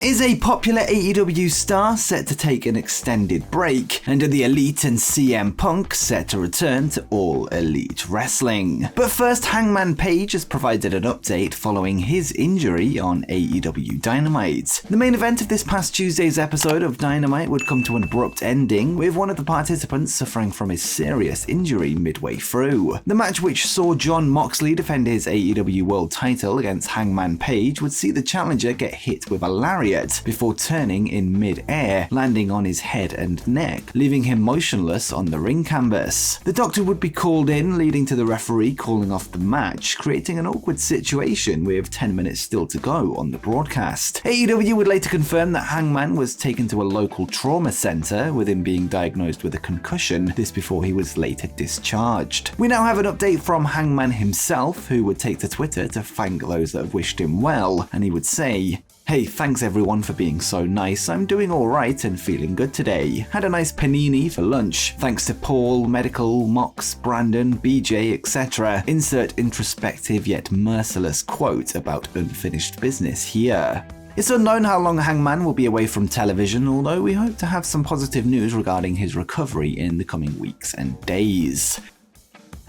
Is a popular AEW star set to take an extended break? And are the Elite and CM Punk set to return to All Elite Wrestling? But first, Hangman Page has provided an update following his injury on AEW Dynamite. The main event of this past Tuesday's episode of Dynamite would come to an abrupt ending, with one of the participants suffering from a serious injury midway through. The match, which saw Jon Moxley defend his AEW World title against Hangman Page, would see the challenger get hit with a lariat before turning in mid-air, landing on his head and neck, leaving him motionless on the ring canvas. The doctor would be called in, leading to the referee calling off the match, creating an awkward situation with 10 minutes still to go on the broadcast. AEW would later confirm that Hangman was taken to a local trauma center, with him being diagnosed with a concussion, this before he was later discharged. We now have an update from Hangman himself, who would take to Twitter to thank those that have wished him well, and he would say, "Hey, thanks everyone for being so nice. I'm doing alright and feeling good today. Had a nice panini for lunch. Thanks to Paul, Medical, Mox, Brandon, BJ, etc. Insert introspective yet merciless quote about unfinished business here." It's unknown how long Hangman will be away from television, although we hope to have some positive news regarding his recovery in the coming weeks and days.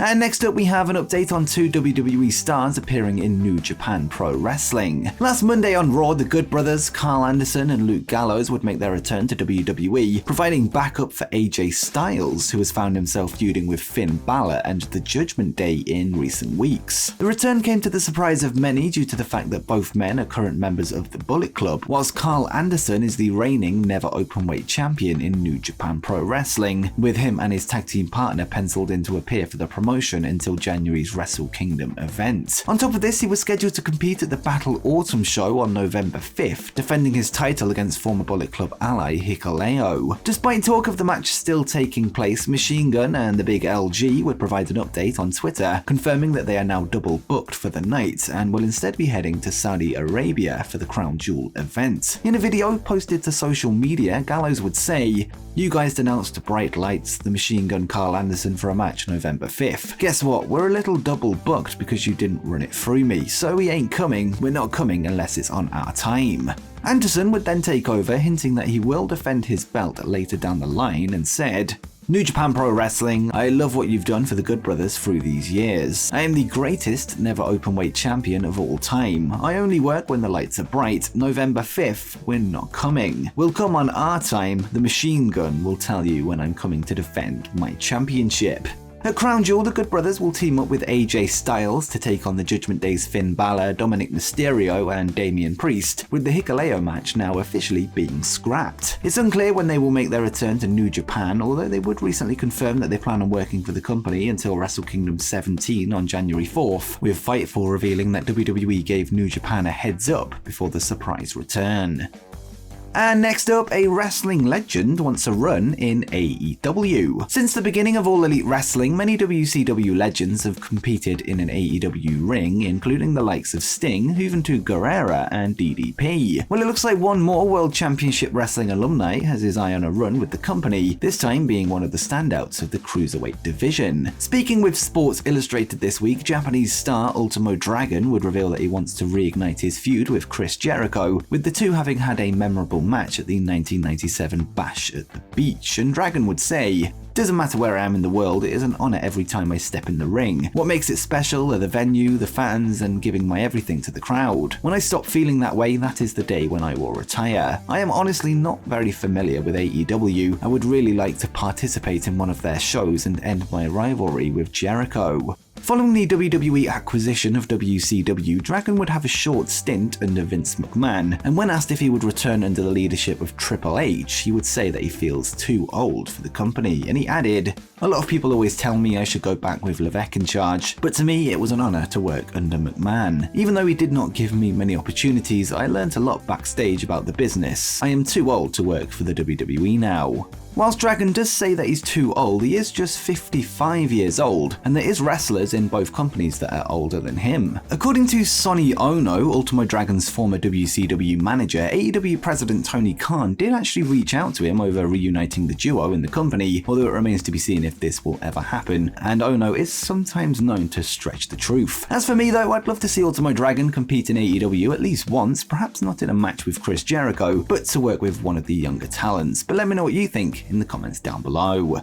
And next up, we have an update on two WWE stars appearing in New Japan Pro Wrestling. Last Monday on Raw, the Good Brothers, Carl Anderson and Luke Gallows would make their return to WWE, providing backup for AJ Styles, who has found himself feuding with Finn Balor and the Judgment Day in recent weeks. The return came to the surprise of many due to the fact that both men are current members of the Bullet Club, whilst Carl Anderson is the reigning Never Openweight champion in New Japan Pro Wrestling, with him and his tag team partner penciled in to appear for the promotion until January's Wrestle Kingdom event. On top of this, he was scheduled to compete at the Battle Autumn show on November 5th, defending his title against former Bullet Club ally Hikuleo. Despite talk of the match still taking place, Machine Gun and the Big LG would provide an update on Twitter, confirming that they are now double booked for the night and will instead be heading to Saudi Arabia for the Crown Jewel event. In a video posted to social media, Gallows would say, "You guys denounced Bright Lights, the Machine Gun Carl Anderson for a match November 5th. Guess what, we're a little double booked because you didn't run it through me, so we ain't coming, we're not coming unless it's on our time." Anderson would then take over, hinting that he will defend his belt later down the line, and said, "New Japan Pro Wrestling, I love what you've done for the Good Brothers through these years. I am the greatest Never Openweight champion of all time. I only work when the lights are bright. November 5th, we're not coming. We'll come on our time. The Machine Gun will tell you when I'm coming to defend my championship." At Crown Jewel, the Good Brothers will team up with AJ Styles to take on the Judgment Day's Finn Balor, Dominic Mysterio and Damian Priest, with the Hikuleo match now officially being scrapped. It's unclear when they will make their return to New Japan, although they would recently confirm that they plan on working for the company until Wrestle Kingdom 17 on January 4th, with Fightful revealing that WWE gave New Japan a heads up before the surprise return. And next up, a wrestling legend wants a run in AEW. Since the beginning of All Elite Wrestling, many WCW legends have competed in an AEW ring, including the likes of Sting, Juventud Guerrera, and DDP. Well, it looks like one more World Championship Wrestling alumni has his eye on a run with the company, this time being one of the standouts of the Cruiserweight division. Speaking with Sports Illustrated this week, Japanese star Ultimo Dragon would reveal that he wants to reignite his feud with Chris Jericho, with the two having had a memorable match at the 1997 Bash at the Beach, and Dragon would say, "Doesn't matter where I am in the world, it is an honor every time I step in the ring. What makes it special are the venue, the fans, and giving my everything to the crowd. When I stop feeling that way, that is the day when I will retire. I am honestly not very familiar with AEW. I would really like to participate in one of their shows and end my rivalry with Jericho." Following the WWE acquisition of WCW, Dragon would have a short stint under Vince McMahon, and when asked if he would return under the leadership of Triple H, he would say that he feels too old for the company, and he added, "A lot of people always tell me I should go back with Levesque in charge, but to me it was an honor to work under McMahon. Even though he did not give me many opportunities, I learned a lot backstage about the business. I am too old to work for the WWE now." Whilst Dragon does say that he's too old, he is just 55 years old, and there is wrestlers members in both companies that are older than him. According to Sonny Ono, Ultimo Dragon's former WCW manager, AEW president Tony Khan did actually reach out to him over reuniting the duo in the company, although it remains to be seen if this will ever happen, and Ono is sometimes known to stretch the truth. As for me though, I'd love to see Ultimo Dragon compete in AEW at least once, perhaps not in a match with Chris Jericho, but to work with one of the younger talents. But let me know what you think in the comments down below.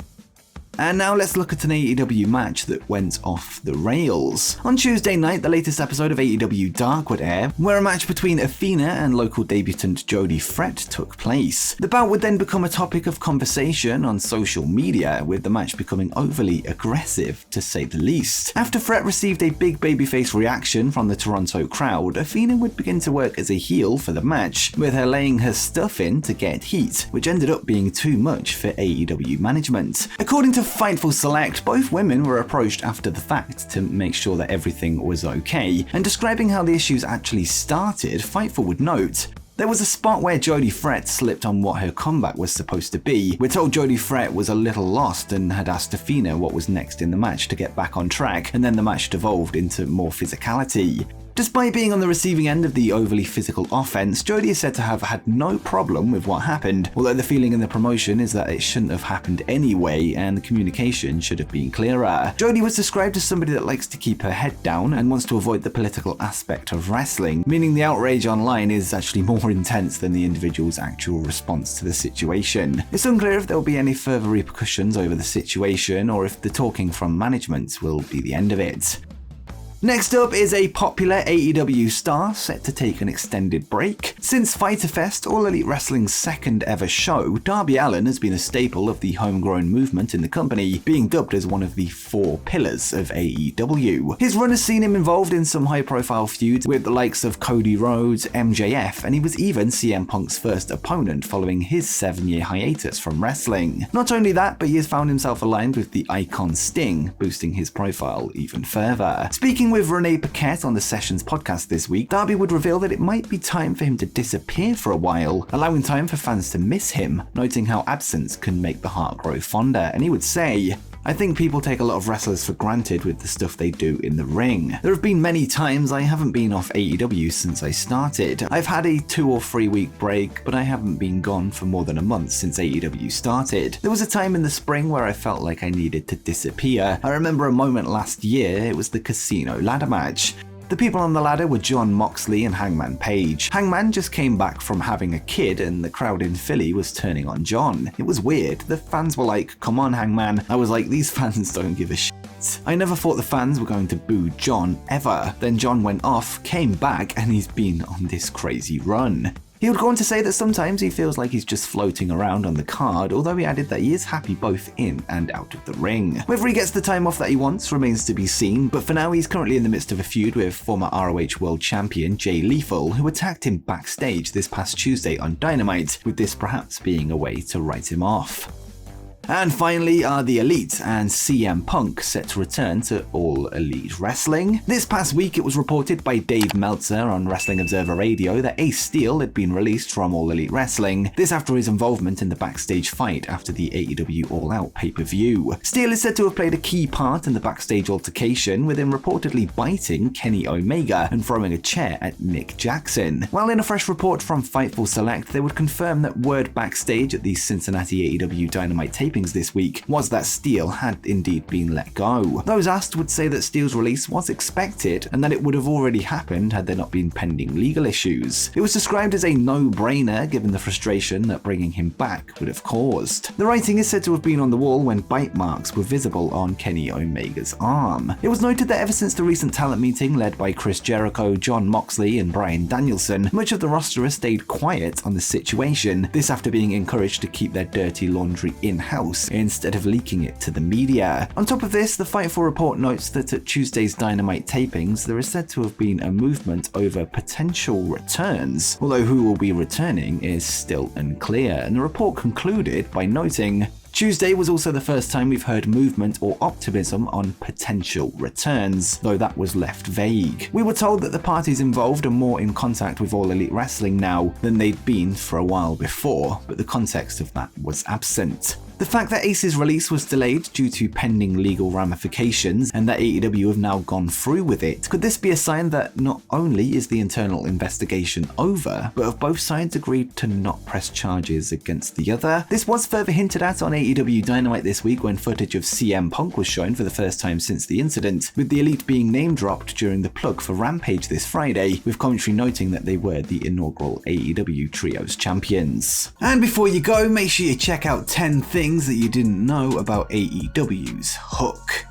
And now let's look at an AEW match that went off the rails. On Tuesday night, the latest episode of AEW Dark would air, where a match between Athena and local debutant Jody Fret took place. The bout would then become a topic of conversation on social media, with the match becoming overly aggressive, to say the least. After Fret received a big babyface reaction from the Toronto crowd, Athena would begin to work as a heel for the match, with her laying her stuff in to get heat, which ended up being too much for AEW management. According to Fightful Select, both women were approached after the fact to make sure that everything was okay, and describing how the issues actually started, Fightful would note, "There was a spot where Jody Fret slipped on what her comeback was supposed to be. We're told Jody Fret was a little lost and had asked Athena what was next in the match to get back on track, and then the match devolved into more physicality." Despite being on the receiving end of the overly physical offense, Jody is said to have had no problem with what happened, although the feeling in the promotion is that it shouldn't have happened anyway and the communication should have been clearer. Jody was described as somebody that likes to keep her head down and wants to avoid the political aspect of wrestling, meaning the outrage online is actually more intense than the individual's actual response to the situation. It's unclear if there will be any further repercussions over the situation or if the talking from management will be the end of it. Next up is a popular AEW star set to take an extended break. Since Fyter Fest, All Elite Wrestling's second ever show, Darby Allin has been a staple of the homegrown movement in the company, being dubbed as one of the 4 pillars of AEW. His run has seen him involved in some high-profile feuds with the likes of Cody Rhodes, MJF, and he was even CM Punk's first opponent following his 7-year hiatus from wrestling. Not only that, but he has found himself aligned with the icon Sting, boosting his profile even further. Speaking with Renee Paquette on the Sessions podcast this week, Darby would reveal that it might be time for him to disappear for a while, allowing time for fans to miss him, noting how absence can make the heart grow fonder, and he would say, "I think people take a lot of wrestlers for granted with the stuff they do in the ring. There have been many times I haven't been off AEW since I started. I've had a 2 or 3 week break, but I haven't been gone for more than a month since AEW started. There was a time in the spring where I felt like I needed to disappear. I remember a moment last year, it was the Casino ladder match. The people on the ladder were Jon Moxley and Hangman Page. Hangman just came back from having a kid and the crowd in Philly was turning on Jon. It was weird. The fans were like, 'Come on, Hangman.' I was like, these fans don't give a shit. I never thought the fans were going to boo Jon, ever. Then Jon went off, came back, and he's been on this crazy run." He would go on to say that sometimes he feels like he's just floating around on the card, although he added that he is happy both in and out of the ring. Whether he gets the time off that he wants remains to be seen, but for now he's currently in the midst of a feud with former ROH World Champion Jay Lethal, who attacked him backstage this past Tuesday on Dynamite, with this perhaps being a way to write him off. And finally are the Elite and CM Punk set to return to All Elite Wrestling. This past week it was reported by Dave Meltzer on Wrestling Observer Radio that Ace Steel had been released from All Elite Wrestling, this after his involvement in the backstage fight after the AEW All Out pay-per-view. Steel is said to have played a key part in the backstage altercation, with him reportedly biting Kenny Omega and throwing a chair at Nick Jackson. While in a fresh report from Fightful Select, they would confirm that word backstage at the Cincinnati AEW Dynamite taping this week was that Steel had indeed been let go. Those asked would say that Steel's release was expected and that it would have already happened had there not been pending legal issues. It was described as a no-brainer given the frustration that bringing him back would have caused. The writing is said to have been on the wall when bite marks were visible on Kenny Omega's arm. It was noted that ever since the recent talent meeting led by Chris Jericho, Jon Moxley and Bryan Danielson, much of the roster has stayed quiet on the situation, this after being encouraged to keep their dirty laundry in-house instead of leaking it to the media. On top of this, the Fightful report notes that at Tuesday's Dynamite tapings, there is said to have been a movement over potential returns, although who will be returning is still unclear, and the report concluded by noting, Tuesday was also the first time we've heard movement or optimism on potential returns, though that was left vague. We were told that the parties involved are more in contact with All Elite Wrestling now than they'd been for a while before, but the context of that was absent. The fact that Ace's release was delayed due to pending legal ramifications and that AEW have now gone through with it, could this be a sign that not only is the internal investigation over, but have both sides agreed to not press charges against the other? This was further hinted at on AEW Dynamite this week when footage of CM Punk was shown for the first time since the incident, with the Elite being name dropped during the plug for Rampage this Friday, with commentary noting that they were the inaugural AEW Trios champions. And before you go, make sure you check out 10 things that you didn't know about AEW's Hook.